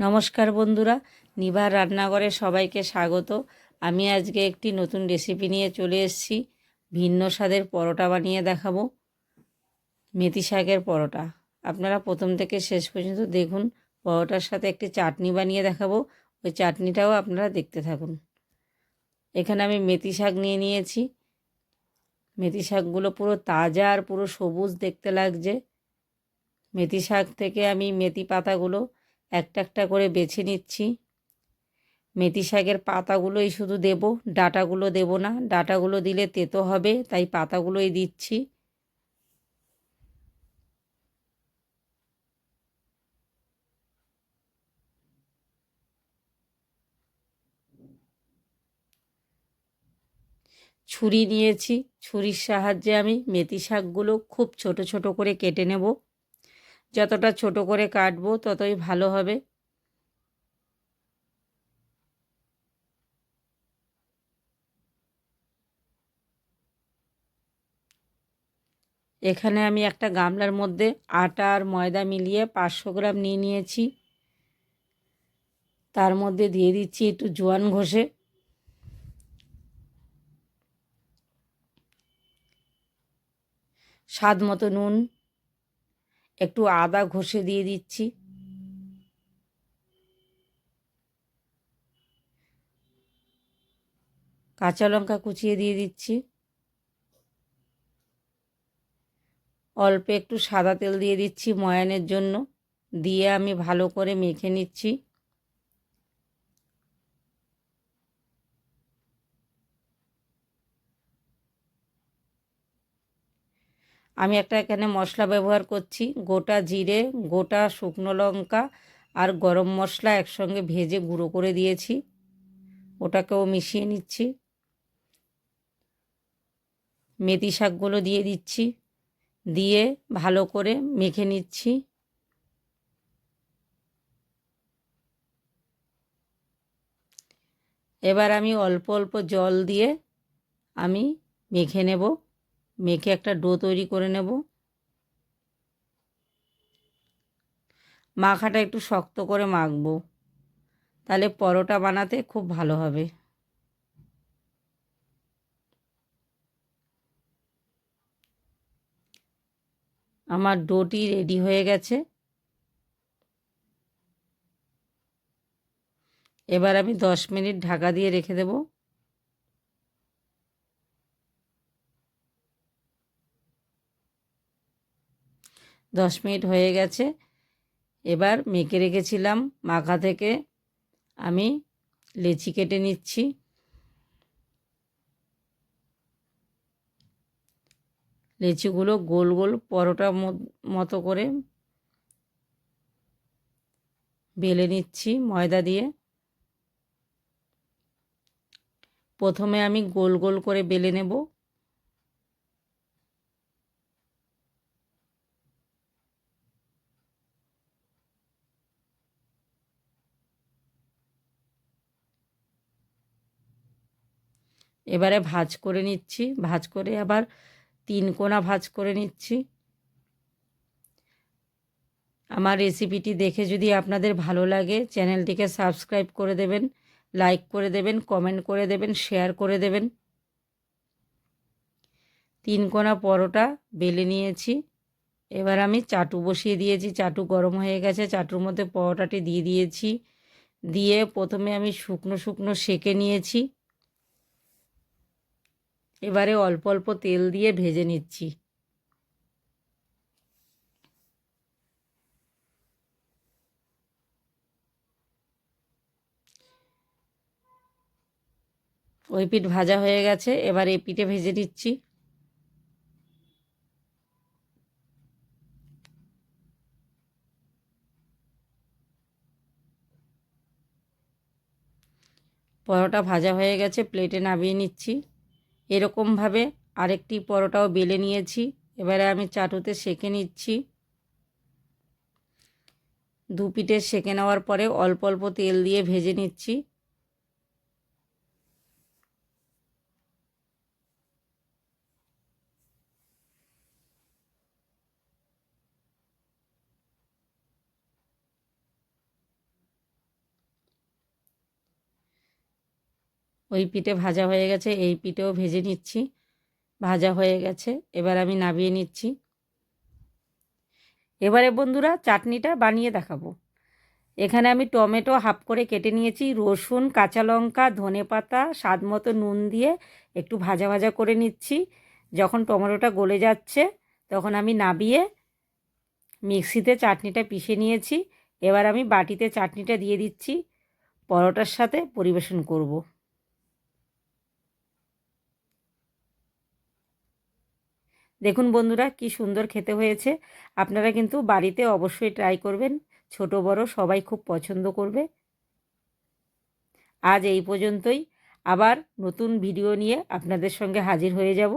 নমস্কার বন্ধুরা, নিভার রান্নাঘরে সবাইকে স্বাগত। আমি আজকে একটি নতুন রেসিপি নিয়ে চলে এসেছি। ভিন্ন স্বাদের পরোটা বানিয়ে দেখাবো, মেথি শাকের পরোটা। আপনারা প্রথম থেকে শেষ পর্যন্ত দেখুন। পরোটার সাথে একটি চাটনি বানিয়ে দেখাবো, ওই চাটনিটাও আপনারা দেখতে থাকুন। এখানে আমি মেথি শাক নিয়ে নিয়েছি। মেথি শাকগুলো পুরো তাজা আর পুরো সবুজ দেখতে লাগছে। মেথি শাক থেকে আমি মেথি পাতাগুলো একটা একটা করে বেছে নিচ্ছি। মেথি শাকের পাতাগুলোই শুধু দেব, ডাঁটাগুলো দেব না। ডাঁটাগুলো দিলে তেতো হবে, তাই পাতাগুলোই দিচ্ছি। ছুরি নিয়েছি, ছুরির সাহায্যে আমি মেথি শাকগুলো খুব ছোট ছোট করে কেটে নেব। যতটা ছোট করে কাটবো ততই ভালো হবে। এখানে আমি একটা গামলার মধ্যে আটা আর ময়দা মিলিয়ে 500 গ্রাম নিয়ে নিয়েছি। তার মধ্যে দিয়ে দিচ্ছি একটু জোয়ান ঘষে, স্বাদ মতো নুন, একটু আদা ঘষে দিয়ে দিচ্ছি, কাঁচা লঙ্কা কুচিয়ে দিয়ে দিচ্ছি, অল্প একটু সাদা তেল দিয়ে দিচ্ছি ময়ানের জন্য। দিয়ে আমি ভালো করে মেখে নিচ্ছি। আমি একটা এখানে মশলা ব্যবহার করছি, গোটা জিরে, গোটা শুকনো লঙ্কা আর গরম মশলা একসঙ্গে ভেজে গুঁড়ো করে দিয়েছি, ওটাকেও মিশিয়ে নিচ্ছি। মেথি শাকগুলো দিয়ে দিচ্ছি, দিয়ে ভালো করে মেখে নিচ্ছি। এবার আমি অল্প অল্প জল দিয়ে আমি মেখে নেব, মেখে একটা ডো তৈরি করে নেব। মাখাটা একটু শক্ত করে মাখবো, তাহলে পরোটা বানাতে খুব ভালো হবে। আমার ডোটি রেডি হয়ে গেছে। এবার আমি 10 মিনিট ঢাকা দিয়ে রেখে দেব। দশ মিনিট হয়ে গেছে। এবার মেখে রেখেছিলাম মাখা থেকে আমি লেচি কেটে নিচ্ছি। লেচিগুলো গোল গোল পরোটা মতো করে বেলে নিচ্ছি ময়দা দিয়ে। প্রথমে আমি গোল গোল করে বেলে নেব। এবারে ভাঁজ করে নিচ্ছি, ভাঁজ করে আবার 3 কোণা ভাঁজ করে নিচ্ছি। আমার রেসিপিটি দেখে যদি আপনাদের ভালো লাগে, চ্যানেলটিকে সাবস্ক্রাইব করে দেবেন, লাইক করে দেবেন, কমেন্ট করে দেবেন, শেয়ার করে দেবেন। 3 কোণা পরোটা বেলে নিয়েছি। এবার আমি চাটু বসিয়ে দিয়েছি, চাটু গরম হয়ে গেছে, চাটুর মধ্যে পরোটাটি দিয়ে দিয়েছি। দিয়ে প্রথমে আমি শুকনো শুকনো সেঁকে নিয়েছি। এবারে অল্প অল্প তেল দিয়ে ভেজে নিচ্ছি। ওই পিঠ ভাজা হয়ে গেছে, এবার এই পিঠে ভেজে নিচ্ছি। পরোটা ভাজা হয়ে গেছে, প্লেটে নামিয়ে নিচ্ছি। এরকমভাবে আরেকটি পরোটাও বেলে নিয়েছি। এবারে আমি চাটুতে সেঁকে নিচ্ছি। দু পিঠে সেঁকে নেওয়ার পরে অল্প অল্প তেল দিয়ে ভেজে নিচ্ছি। ওই পিঠে ভাজা হয়ে গেছে, এই পিঠেও ভেজে নিচ্ছি। ভাজা হয়ে গেছে, এবার আমি নামিয়ে নিচ্ছি। এবারে বন্ধুরা চাটনিটা বানিয়ে দেখাবো। এখানে আমি টমেটো হাফ করে কেটে নিয়েছি, রসুন, কাঁচা লঙ্কা, ধনেপাতা, স্বাদ মতো নুন দিয়ে একটু ভাজা ভাজা করে নিচ্ছি। যখন টমেটোটা গলে যাচ্ছে তখন আমি নামিয়ে মিক্সিতে চাটনিটা পিষে নিয়েছি। এবার আমি বাটিতে চাটনিটা দিয়ে দিচ্ছি, পরোটার সাথে পরিবেশন করব। দেখুন বন্ধুরা কি সুন্দর খেতে হয়েছে। আপনারা কিন্তু বাড়িতে অবশ্যই ট্রাই করবেন, ছোট বড় সবাই খুব পছন্দ করবে। আজ এই পর্যন্তই, আবার নতুন ভিডিও নিয়ে আপনাদের সঙ্গে হাজির হয়ে যাব।